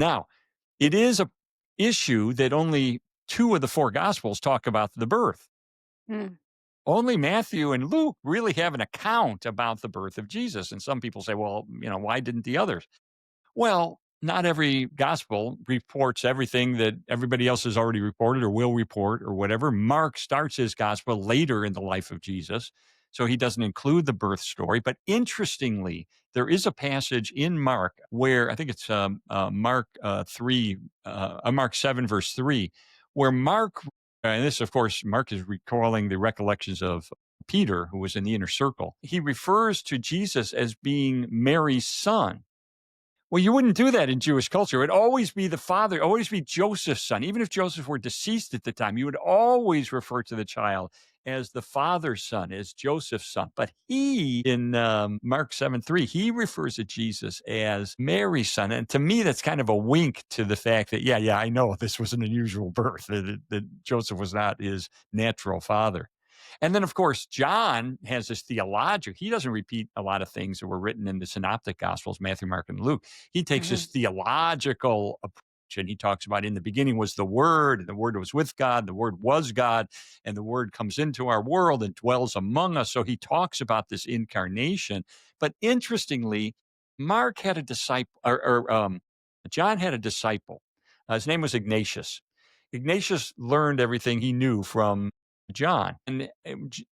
Now, it is a issue that only two of the four gospels talk about the birth. Hmm. Only Matthew and Luke really have an account about the birth of Jesus. And some people say, well, why didn't the others? Well, not every gospel reports everything that everybody else has already reported or will report or whatever. Mark starts his gospel later in the life of Jesus, so he doesn't include the birth story. But interestingly, there is a passage in Mark where I think it's Mark 7, verse 3, where Mark, and this, of course, Mark is recalling the recollections of Peter, who was in the inner circle. He refers to Jesus as being Mary's son. Well, you wouldn't do that in Jewish culture. It would always be the father, always be Joseph's son. Even if Joseph were deceased at the time, you would always refer to the child as the father's son, as Joseph's son. But he, in Mark 7:3, he refers to Jesus as Mary's son. And to me, that's kind of a wink to the fact that, yeah, I know this was an unusual birth, that Joseph was not his natural father. And then, of course, John has this theological, he doesn't repeat a lot of things that were written in the synoptic gospels, Matthew, Mark, and Luke. He takes this Hmm. theological approach and he talks about in the beginning was the Word, and the Word was with God, the Word was God, and the Word comes into our world and dwells among us. So he talks about this incarnation. But interestingly, Mark had a disciple, John had a disciple. His name was Ignatius. Ignatius learned everything he knew from John. And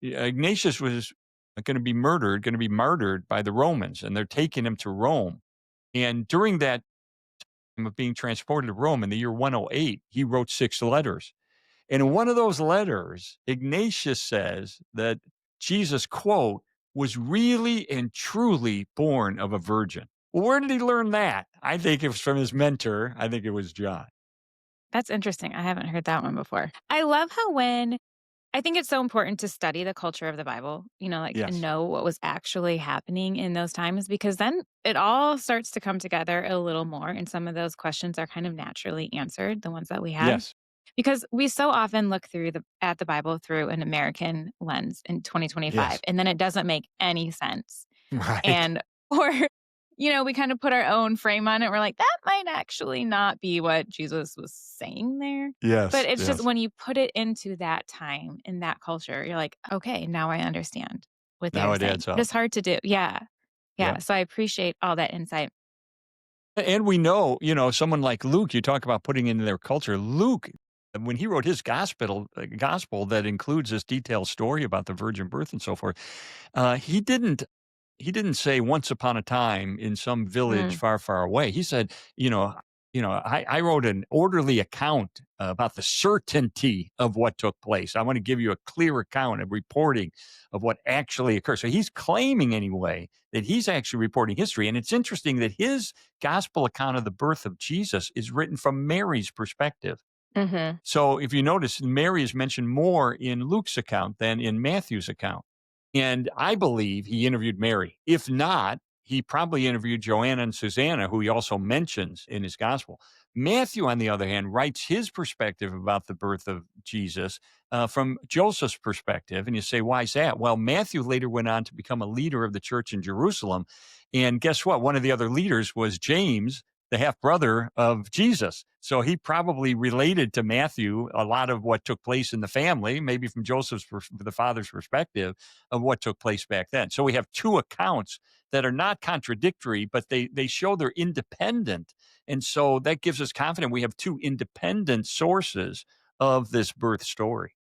Ignatius was going to be martyred by the Romans, and they're taking him to Rome. And during that time of being transported to Rome in the year 108, he wrote 6 letters. And in one of those letters, Ignatius says that Jesus, quote, was really and truly born of a virgin. Well, where did he learn that? I think it was from his mentor. I think it was John. That's interesting. I haven't heard that one before. I love how when I think it's so important to study the culture of the Bible, like and Yes. know what was actually happening in those times, because then it all starts to come together a little more. And some of those questions are kind of naturally answered, the ones that we had. Yes. Because we so often look at the Bible through an American lens in 2025, Yes. and then it doesn't make any sense. Right. And or we kind of put our own frame on it. We're like, that might actually not be what Jesus was saying there. But Yes. it's just Yes. when you put it into that time, in that culture, you're like, okay, now I understand what they Now were it saying. adds But up. it's hard to do. Yeah. Yeah. Yeah. So I appreciate all that insight. And we know, someone like Luke, you talk about putting into their culture. Luke, when he wrote his gospel that includes this detailed story about the virgin birth and so forth, he didn't say once upon a time in some village Mm, far, far away. He said, I wrote an orderly account about the certainty of what took place. I want to give you a clear account of reporting of what actually occurred. So he's claiming anyway that he's actually reporting history. And it's interesting that his gospel account of the birth of Jesus is written from Mary's perspective. hmm. So if you notice, Mary is mentioned more in Luke's account than in Matthew's account. And I believe he interviewed Mary. If not, he probably interviewed Joanna and Susanna, who he also mentions in his gospel. Matthew, on the other hand, writes his perspective about the birth of Jesus from Joseph's perspective. And you say, why is that? Well, Matthew later went on to become a leader of the church in Jerusalem. And guess what? One of the other leaders was James, the half brother of Jesus. So he probably related to Matthew a lot of what took place in the family, maybe from the father's perspective of what took place back then. So we have two accounts that are not contradictory, but they show they're independent. And so that gives us confidence we have two independent sources of this birth story.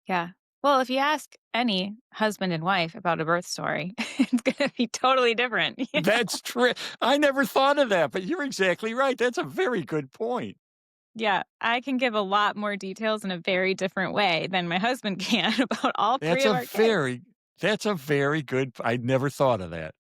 Yeah. Well, if you ask any husband and wife about a birth story, it's going to be totally different. That's true. I never thought of that, but you're exactly right. That's a very good point. Yeah, I can give a lot more details in a very different way than my husband can about all three That's of a our kids. very that's a very good I'd never thought of that.